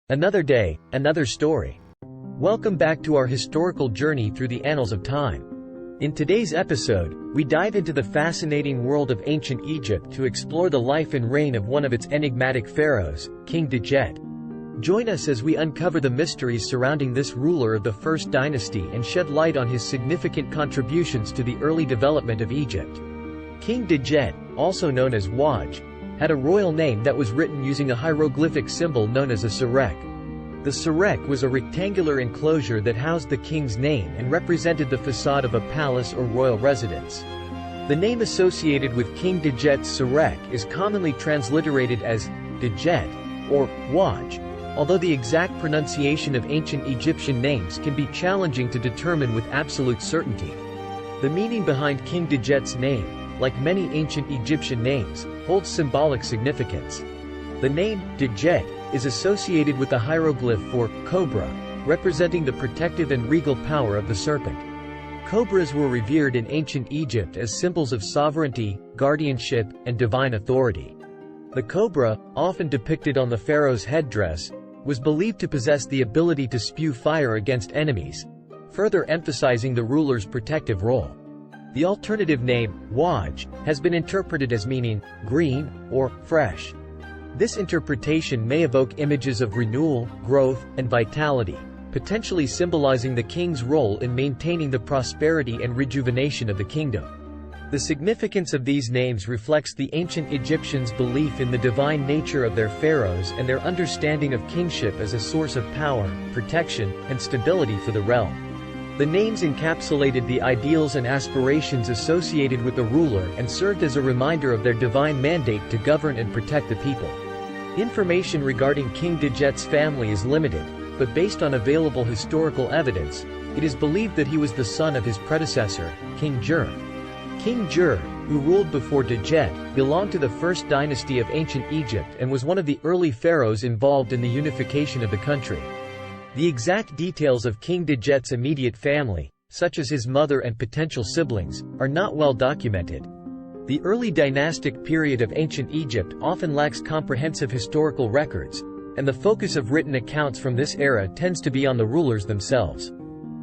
Another day, another story. Welcome back to our historical journey through the annals of time. In today's episode, we dive into the fascinating world of ancient Egypt to explore the life and reign of one of its enigmatic pharaohs, King Djet. Join us as we uncover the mysteries surrounding this ruler of the First Dynasty and shed light on his significant contributions to the early development of Egypt. King Djet, also known as Waj, had a royal name that was written using a hieroglyphic symbol known as a sarek. The sarek was a rectangular enclosure that housed the king's name and represented the facade of a palace or royal residence. The name associated with King Djet's sarek is commonly transliterated as Djet or Waj, although the exact pronunciation of ancient Egyptian names can be challenging to determine with absolute certainty. The meaning behind King Djet's name, like many ancient Egyptian names, holds symbolic significance. The name Djet is associated with the hieroglyph for cobra, representing the protective and regal power of the serpent. Cobras were revered in ancient Egypt as symbols of sovereignty, guardianship, and divine authority. The cobra, often depicted on the pharaoh's headdress, was believed to possess the ability to spew fire against enemies, further emphasizing the ruler's protective role. The alternative name, Waj, has been interpreted as meaning green or fresh. This interpretation may evoke images of renewal, growth, and vitality, potentially symbolizing the king's role in maintaining the prosperity and rejuvenation of the kingdom. The significance of these names reflects the ancient Egyptians' belief in the divine nature of their pharaohs and their understanding of kingship as a source of power, protection, and stability for the realm. The names encapsulated the ideals and aspirations associated with the ruler and served as a reminder of their divine mandate to govern and protect the people. Information regarding King Djet's family is limited, but based on available historical evidence, it is believed that he was the son of his predecessor, King Djer. King Djer, who ruled before Djet, belonged to the First Dynasty of ancient Egypt and was one of the early pharaohs involved in the unification of the country. The exact details of King Djet's immediate family, such as his mother and potential siblings, are not well documented. The early dynastic period of ancient Egypt often lacks comprehensive historical records, and the focus of written accounts from this era tends to be on the rulers themselves.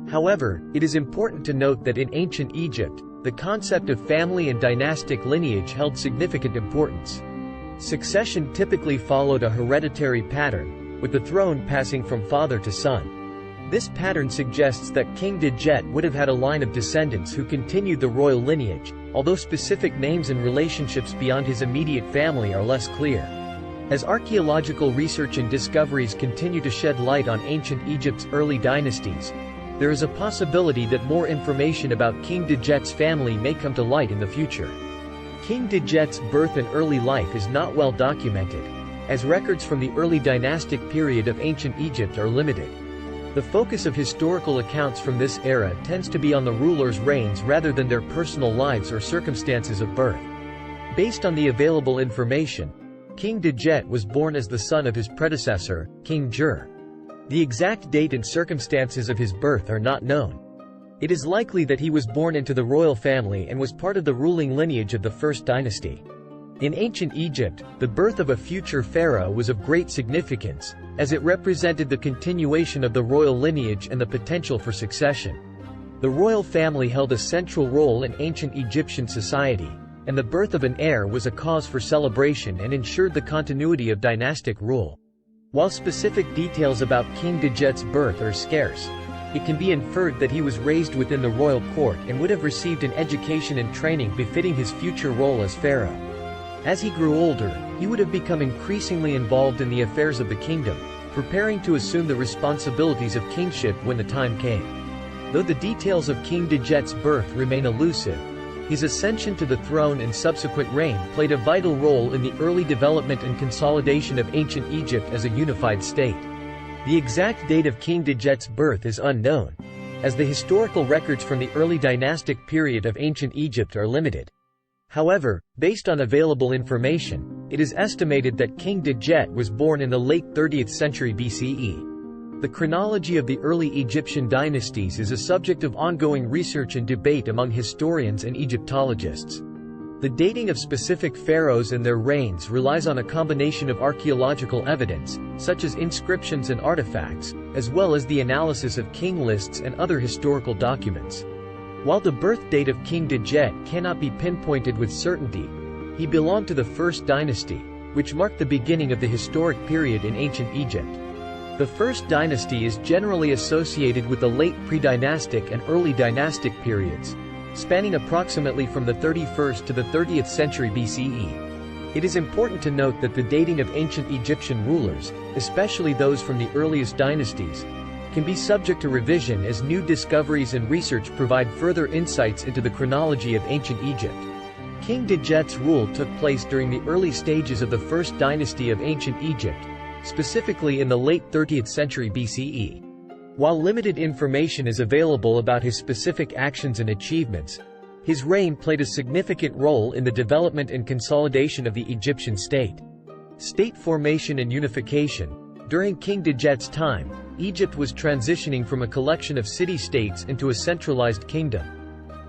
However, it is important to note that in ancient Egypt, the concept of family and dynastic lineage held significant importance. Succession typically followed a hereditary pattern, with the throne passing from father to son. This pattern suggests that King Djet would have had a line of descendants who continued the royal lineage, although specific names and relationships beyond his immediate family are less clear. As archaeological research and discoveries continue to shed light on ancient Egypt's early dynasties, there is a possibility that more information about King Djet's family may come to light in the future. King Djet's birth and early life is not well documented, as records from the early dynastic period of ancient Egypt are limited. The focus of historical accounts from this era tends to be on the rulers' reigns rather than their personal lives or circumstances of birth. Based on the available information, King Djet was born as the son of his predecessor, King Djer. The exact date and circumstances of his birth are not known. It is likely that he was born into the royal family and was part of the ruling lineage of the First Dynasty. In ancient Egypt, the birth of a future pharaoh was of great significance, as it represented the continuation of the royal lineage and the potential for succession. The royal family held a central role in ancient Egyptian society, and the birth of an heir was a cause for celebration and ensured the continuity of dynastic rule. While specific details about King Djet's birth are scarce, it can be inferred that he was raised within the royal court and would have received an education and training befitting his future role as pharaoh. As he grew older, he would have become increasingly involved in the affairs of the kingdom, preparing to assume the responsibilities of kingship when the time came. Though the details of King Djet's birth remain elusive, his ascension to the throne and subsequent reign played a vital role in the early development and consolidation of ancient Egypt as a unified state. The exact date of King Djet's birth is unknown, as the historical records from the early dynastic period of ancient Egypt are limited. However, based on available information, it is estimated that King Djet was born in the late 30th century BCE. The chronology of the early Egyptian dynasties is a subject of ongoing research and debate among historians and Egyptologists. The dating of specific pharaohs and their reigns relies on a combination of archaeological evidence, such as inscriptions and artifacts, as well as the analysis of king lists and other historical documents. While the birth date of King Djet cannot be pinpointed with certainty, he belonged to the First Dynasty, which marked the beginning of the historic period in ancient Egypt. The First Dynasty is generally associated with the late pre-dynastic and early dynastic periods, spanning approximately from the 31st to the 30th century BCE. It is important to note that the dating of ancient Egyptian rulers, especially those from the earliest dynasties, can be subject to revision as new discoveries and research provide further insights into the chronology of ancient Egypt. King Djet's rule took place during the early stages of the First Dynasty of ancient Egypt, specifically in the late 30th century BCE. While limited information is available about his specific actions and achievements, his reign played a significant role in the development and consolidation of the Egyptian state. State formation and unification. During King Djet's time, Egypt was transitioning from a collection of city-states into a centralized kingdom.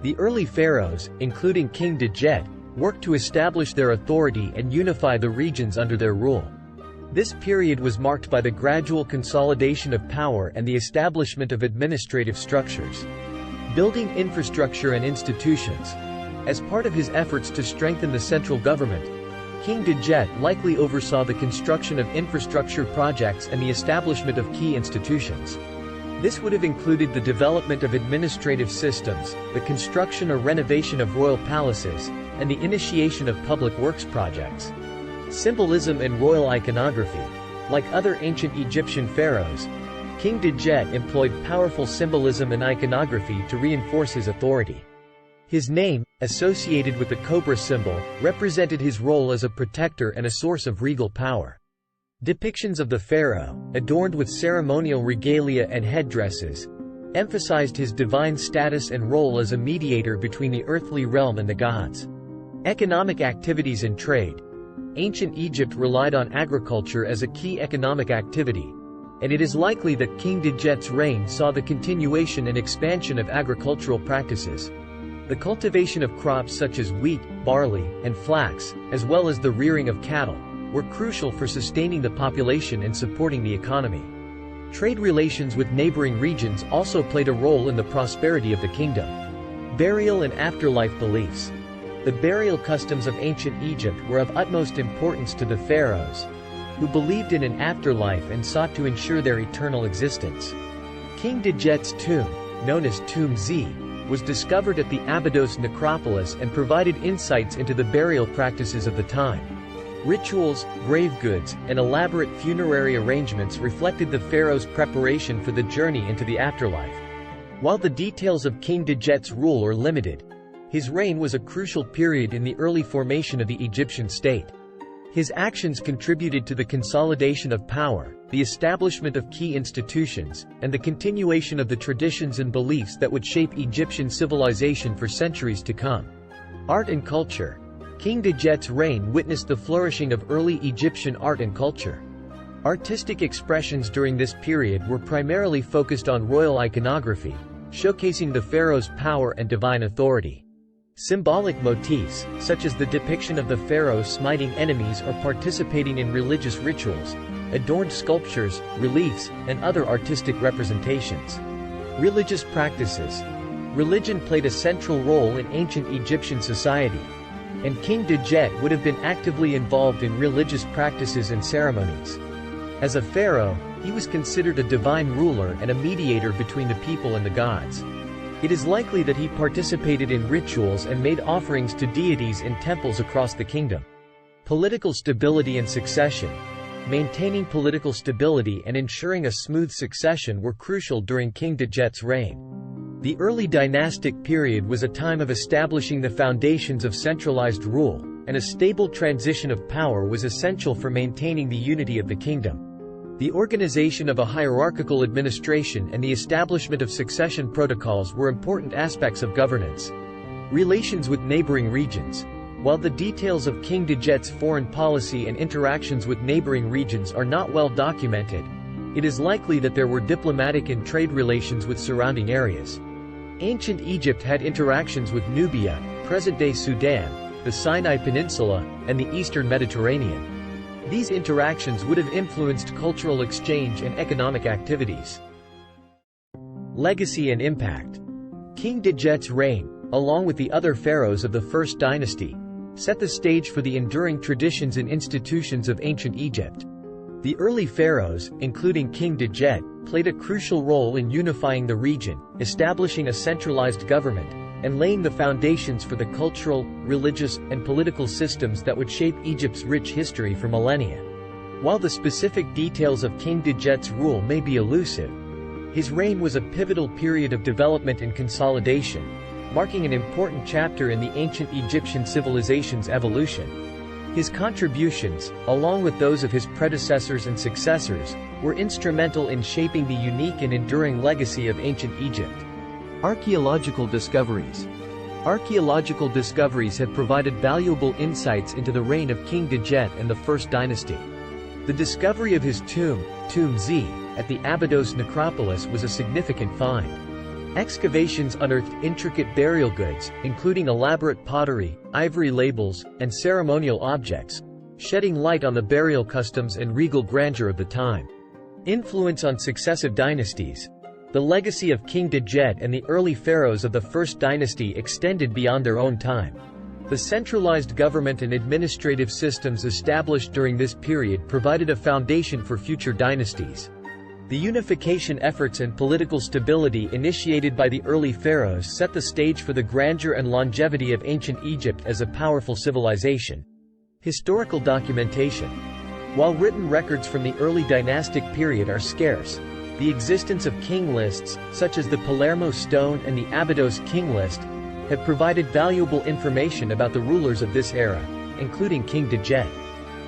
The early pharaohs, including King Djet, worked to establish their authority and unify the regions under their rule. This period was marked by the gradual consolidation of power and the establishment of administrative structures. Building infrastructure and institutions. As part of his efforts to strengthen the central government, King Djet likely oversaw the construction of infrastructure projects and the establishment of key institutions. This would have included the development of administrative systems, the construction or renovation of royal palaces, and the initiation of public works projects. Symbolism and royal iconography. Like other ancient Egyptian pharaohs, King Djet employed powerful symbolism and iconography to reinforce his authority. His name, associated with the cobra symbol, represented his role as a protector and a source of regal power. Depictions of the pharaoh, adorned with ceremonial regalia and headdresses, emphasized his divine status and role as a mediator between the earthly realm and the gods. Economic activities and trade. Ancient Egypt relied on agriculture as a key economic activity, and it is likely that King Djet's reign saw the continuation and expansion of agricultural practices. The cultivation of crops such as wheat, barley, and flax, as well as the rearing of cattle, were crucial for sustaining the population and supporting the economy. Trade relations with neighboring regions also played a role in the prosperity of the kingdom. Burial and afterlife beliefs. The burial customs of ancient Egypt were of utmost importance to the pharaohs, who believed in an afterlife and sought to ensure their eternal existence. King Djet's tomb, known as Tomb Z, was discovered at the Abydos necropolis and provided insights into the burial practices of the time. Rituals, grave goods, and elaborate funerary arrangements reflected the pharaoh's preparation for the journey into the afterlife. While the details of King Djet's rule are limited, his reign was a crucial period in the early formation of the Egyptian state. His actions contributed to the consolidation of power, the establishment of key institutions, and the continuation of the traditions and beliefs that would shape Egyptian civilization for centuries to come. Art and culture. King Djet's reign witnessed the flourishing of early Egyptian art and culture. Artistic expressions during this period were primarily focused on royal iconography, showcasing the pharaoh's power and divine authority. Symbolic motifs, such as the depiction of the pharaoh smiting enemies or participating in religious rituals, adorned sculptures, reliefs, and other artistic representations. Religious practices. Religion played a central role in ancient Egyptian society, and King Djet would have been actively involved in religious practices and ceremonies. As a pharaoh, he was considered a divine ruler and a mediator between the people and the gods. It is likely that he participated in rituals and made offerings to deities in temples across the kingdom. Political stability and succession. Maintaining political stability and ensuring a smooth succession were crucial during King Djet's reign. The early dynastic period was a time of establishing the foundations of centralized rule, and a stable transition of power was essential for maintaining the unity of the kingdom. The organization of a hierarchical administration and the establishment of succession protocols were important aspects of governance. Relations with neighboring regions. While the details of King Djet's foreign policy and interactions with neighboring regions are not well documented, it is likely that there were diplomatic and trade relations with surrounding areas. Ancient Egypt had interactions with Nubia, present-day Sudan, the Sinai Peninsula, and the Eastern Mediterranean. These interactions would have influenced cultural exchange and economic activities. Legacy and impact. King Djet's reign, along with the other pharaohs of the First Dynasty, set the stage for the enduring traditions and institutions of ancient Egypt. The early pharaohs, including King Djet, played a crucial role in unifying the region, establishing a centralized government, and laying the foundations for the cultural, religious, and political systems that would shape Egypt's rich history for millennia. While the specific details of King Djet's rule may be elusive, his reign was a pivotal period of development and consolidation, marking an important chapter in the ancient Egyptian civilization's evolution. His contributions, along with those of his predecessors and successors, were instrumental in shaping the unique and enduring legacy of ancient Egypt. Archaeological discoveries. Archaeological discoveries have provided valuable insights into the reign of King Djet and the First Dynasty. The discovery of his tomb, Tomb Z, at the Abydos necropolis was a significant find. Excavations unearthed intricate burial goods, including elaborate pottery, ivory labels, and ceremonial objects, shedding light on the burial customs and regal grandeur of the time. Influence on successive dynasties. The legacy of King Djet and the early pharaohs of the First Dynasty extended beyond their own time. The centralized government and administrative systems established during this period provided a foundation for future dynasties. The unification efforts and political stability initiated by the early pharaohs set the stage for the grandeur and longevity of ancient Egypt as a powerful civilization. Historical documentation. While written records from the early dynastic period are scarce, the existence of king lists, such as the Palermo stone and the Abydos king list, have provided valuable information about the rulers of this era, including King Djet.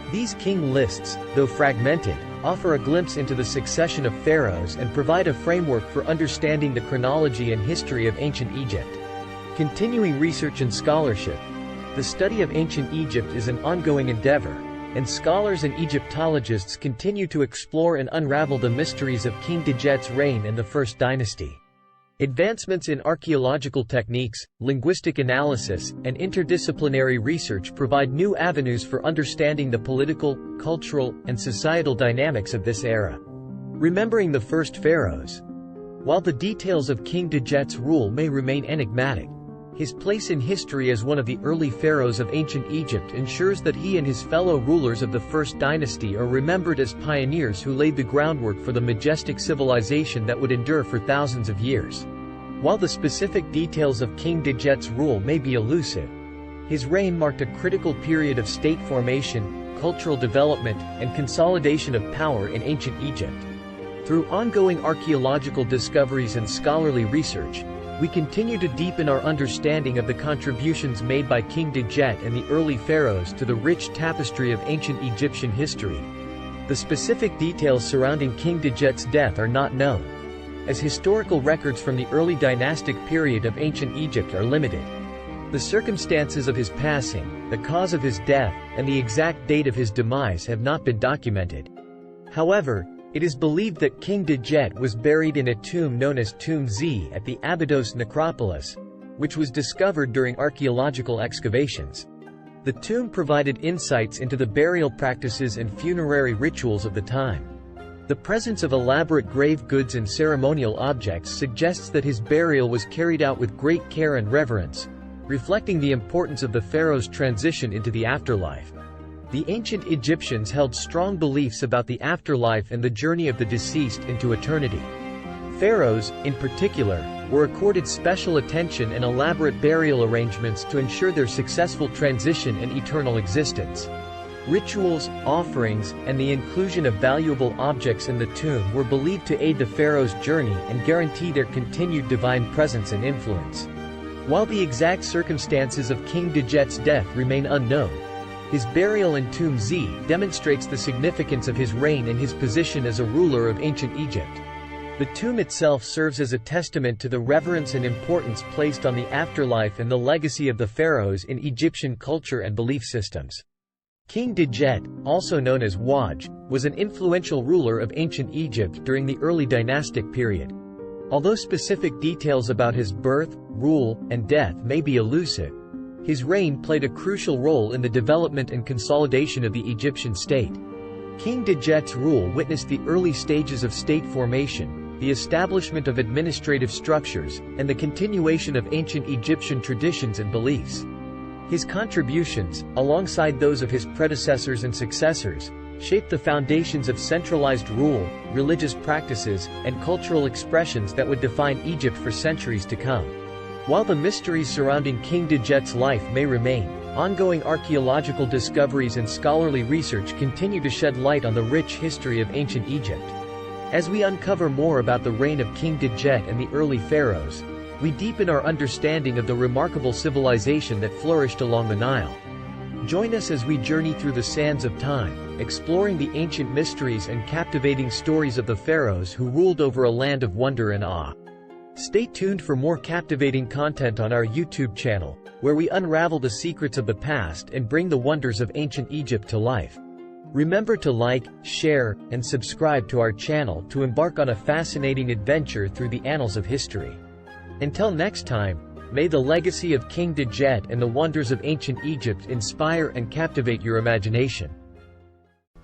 These king lists, though fragmented, offer a glimpse into the succession of pharaohs and provide a framework for understanding the chronology and history of ancient Egypt. Continuing research and scholarship. The study of ancient Egypt is an ongoing endeavor, and scholars and Egyptologists continue to explore and unravel the mysteries of King Djet's reign and the First Dynasty. Advancements in archaeological techniques, linguistic analysis, and interdisciplinary research provide new avenues for understanding the political, cultural, and societal dynamics of this era. Remembering the first pharaohs. While the details of King Djet's rule may remain enigmatic, his place in history as one of the early pharaohs of ancient Egypt ensures that he and his fellow rulers of the First Dynasty are remembered as pioneers who laid the groundwork for the majestic civilization that would endure for thousands of years. While the specific details of King Djet's rule may be elusive, his reign marked a critical period of state formation, cultural development, and consolidation of power in ancient Egypt. Through ongoing archaeological discoveries and scholarly research, we continue to deepen our understanding of the contributions made by King Djet and the early pharaohs to the rich tapestry of ancient Egyptian history. The specific details surrounding King Djet's death are not known, as historical records from the early dynastic period of ancient Egypt are limited. The circumstances of his passing, the cause of his death, and the exact date of his demise have not been documented. However, it is believed that King Djet was buried in a tomb known as Tomb Z at the Abydos necropolis, which was discovered during archaeological excavations. The tomb provided insights into the burial practices and funerary rituals of the time. The presence of elaborate grave goods and ceremonial objects suggests that his burial was carried out with great care and reverence, reflecting the importance of the pharaoh's transition into the afterlife. The ancient Egyptians held strong beliefs about the afterlife and the journey of the deceased into eternity. Pharaohs, in particular, were accorded special attention and elaborate burial arrangements to ensure their successful transition and eternal existence. Rituals, offerings, and the inclusion of valuable objects in the tomb were believed to aid the pharaoh's journey and guarantee their continued divine presence and influence. While the exact circumstances of King Djet's death remain unknown, his burial in Tomb Z demonstrates the significance of his reign and his position as a ruler of ancient Egypt. The tomb itself serves as a testament to the reverence and importance placed on the afterlife and the legacy of the pharaohs in Egyptian culture and belief systems. King Djet, also known as Waj, was an influential ruler of ancient Egypt during the early dynastic period. Although specific details about his birth, rule, and death may be elusive, His reign played a crucial role in the development and consolidation of the Egyptian state. King Djet's rule witnessed the early stages of state formation, the establishment of administrative structures, and the continuation of ancient Egyptian traditions and beliefs. His contributions, alongside those of his predecessors and successors, shaped the foundations of centralized rule, religious practices, and cultural expressions that would define Egypt for centuries to come. While the mysteries surrounding King Djet's life may remain, ongoing archaeological discoveries and scholarly research continue to shed light on the rich history of ancient Egypt. As we uncover more about the reign of King Djet and the early pharaohs, we deepen our understanding of the remarkable civilization that flourished along the Nile. Join us as we journey through the sands of time, exploring the ancient mysteries and captivating stories of the pharaohs who ruled over a land of wonder and awe. Stay tuned for more captivating content on our YouTube channel, where we unravel the secrets of the past and bring the wonders of ancient Egypt to life. Remember to like, share, and subscribe to our channel to embark on a fascinating adventure through the annals of history. Until next time, may the legacy of King Djet and the wonders of ancient Egypt inspire and captivate your imagination.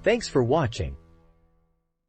Thanks for watching.